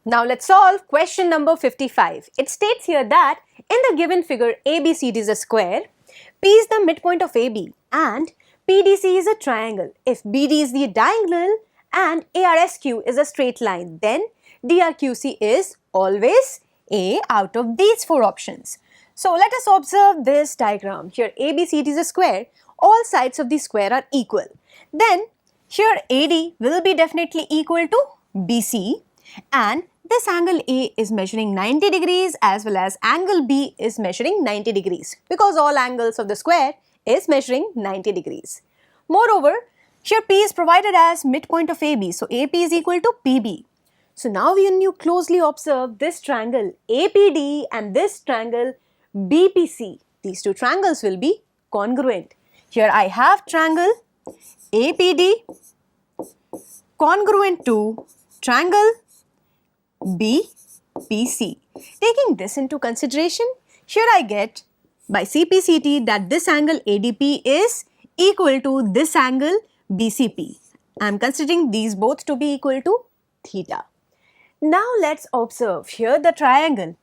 Now let's solve question number 55. It states here that in the given figure ABCD is a square, P is the midpoint of AB and PDC is a triangle. If BD is the diagonal and ARSQ is a straight line, then DRQC is always A out of these four options. So let us observe this diagram. Here ABCD is a square, all sides of the square are equal. Then here AD will be definitely equal to BC and this angle A is measuring 90 degrees as well as angle B is measuring 90 degrees because all angles of the square is measuring 90 degrees. Moreover, here P is provided as midpoint of AB, so AP is equal to PB. So now when you closely observe this triangle APD and this triangle BPC, these two triangles will be congruent. Here I have triangle APD congruent to triangle BPC. Taking this into consideration, here I get by CPCT that this angle ADP is equal to this angle BCP. I am considering these both to be equal to theta. Now let's observe here the triangle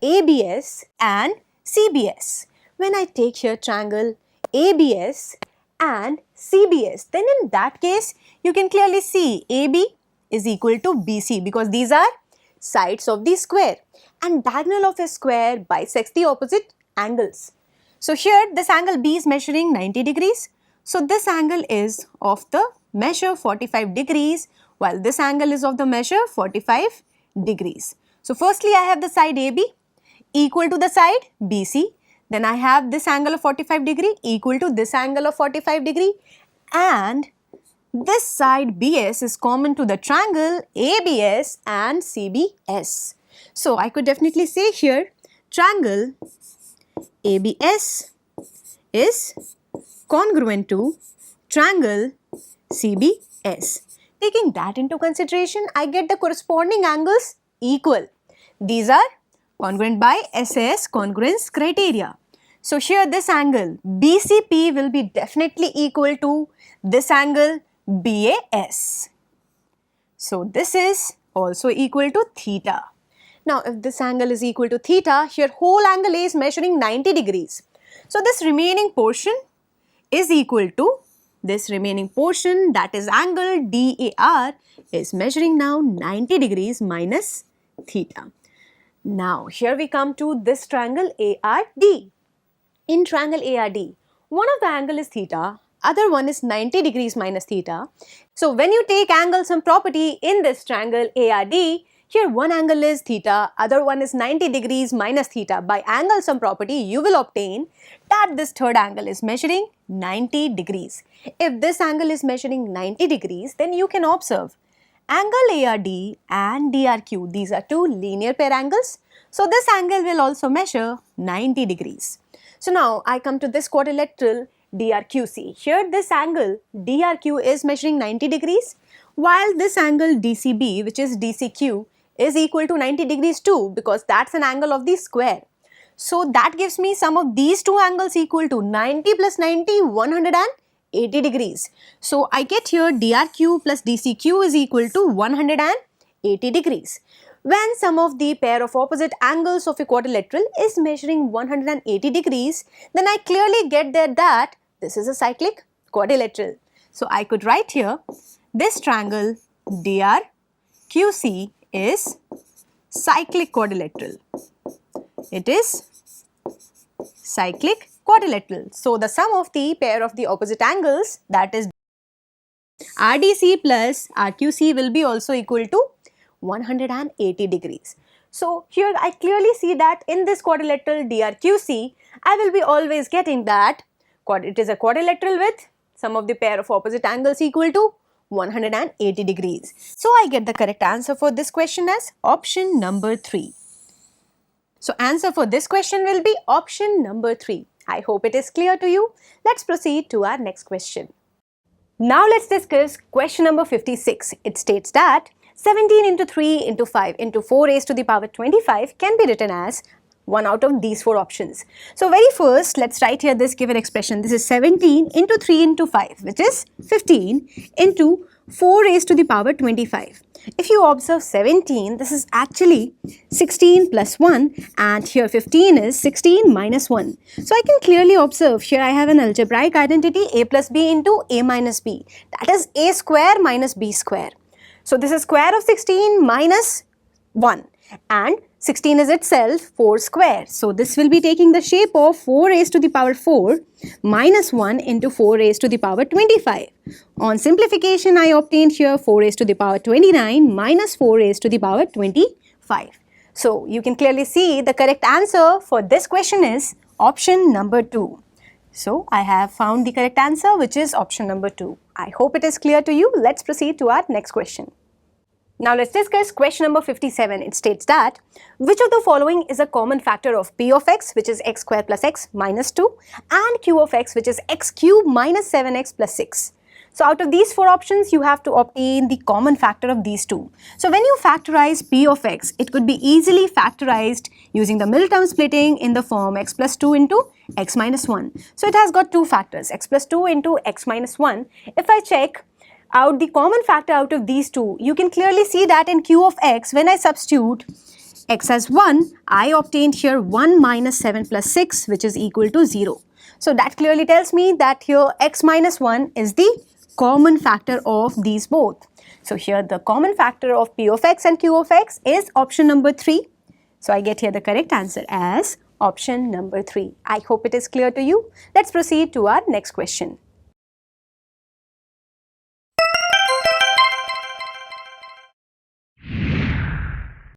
ABS and CBS. When I take here triangle ABS and CBS, then in that case you can clearly see AB is equal to BC because these are sides of the square and diagonal of a square bisects the opposite angles. So here this angle B is measuring 90 degrees. So this angle is of the measure 45 degrees while this angle is of the measure 45 degrees. So firstly I have the side AB equal to the side BC. Then I have this angle of 45 degree equal to this angle of 45 degree and this side BS is common to the triangle ABS and CBS. So I could definitely say here triangle ABS is congruent to triangle CBS. Taking that into consideration, I get the corresponding angles equal. These are congruent by SAS congruence criteria. So here this angle BCP will be definitely equal to this angle BAS. So this is also equal to theta. Now if this angle is equal to theta, here whole angle A is measuring 90 degrees. So this remaining portion is equal to this remaining portion, that is angle DAR is measuring now 90 degrees minus theta. Now here we come to this triangle ARD. In triangle ARD, one of the angle is theta, other one is 90 degrees minus theta. So when you take angle sum property in this triangle ARD, here one angle is theta, other one is 90 degrees minus theta. By angle sum property, you will obtain that this third angle is measuring 90 degrees. If this angle is measuring 90 degrees, then you can observe angle ARD and DRQ, these are two linear pair angles. So this angle will also measure 90 degrees. So now I come to this quadrilateral DRQC. Here this angle DRQ is measuring 90 degrees while this angle DCB, which is DCQ, is equal to 90 degrees too because that's an angle of the square. So that gives me sum of these two angles equal to 90 plus 90, 180 degrees. So I get here DRQ plus DCQ is equal to 180 degrees. When sum of the pair of opposite angles of a quadrilateral is measuring 180 degrees, then I clearly get there that this is a cyclic quadrilateral. So I could write here this triangle DRQC is cyclic quadrilateral. It is cyclic quadrilateral. So the sum of the pair of the opposite angles, that is RDC plus RQC, will be also equal to 180 degrees. So here I clearly see that in this quadrilateral DRQC, I will be always getting that it is a quadrilateral with sum of the pair of opposite angles equal to 180 degrees. So I get the correct answer for this question as option number 3. So answer for this question will be option number 3. I hope it is clear to you. Let's proceed to our next question. Now let's discuss question number 56. It states that 17 into 3 into 5 into 4 raised to the power 25 can be written as one out of these four options. So very first, let's write here this given expression. This is 17 into 3 into 5, which is 15 into 4 raised to the power 25. if you observe 17, this is actually 16 plus 1, and here 15 is 16 minus 1. So I can clearly observe here I have an algebraic identity a plus b into a minus b. That is a square minus b square. So this is square of 16 minus 1, and 16 is itself 4 square. So this will be taking the shape of 4 raised to the power 4 minus 1 into 4 raised to the power 25. On simplification, I obtained here 4 raised to the power 29 minus 4 raised to the power 25. So you can clearly see the correct answer for this question is option number 2. So I have found the correct answer, which is option number 2. I hope it is clear to you. Let's proceed to our next question. Now let's discuss question number 57. It states that which of the following is a common factor of p of x, which is x square plus x minus 2, and q of x, which is x cube minus 7x plus 6. So out of these 4 options, you have to obtain the common factor of these two. So when you factorize p of x, it could be easily factorized using the middle term splitting in the form x plus 2 into x minus 1. So it has got 2 factors, x plus 2 into x minus 1. If I check out the common factor out of these two, you can clearly see that in q of x, when I substitute x as 1, I obtained here 1 minus 7 plus 6, which is equal to 0. So that clearly tells me that here x minus 1 is the common factor of these both. So here the common factor of p of x and q of x is option number 3. So I get here the correct answer as option number 3. I hope it is clear to you. Let's proceed to our next question.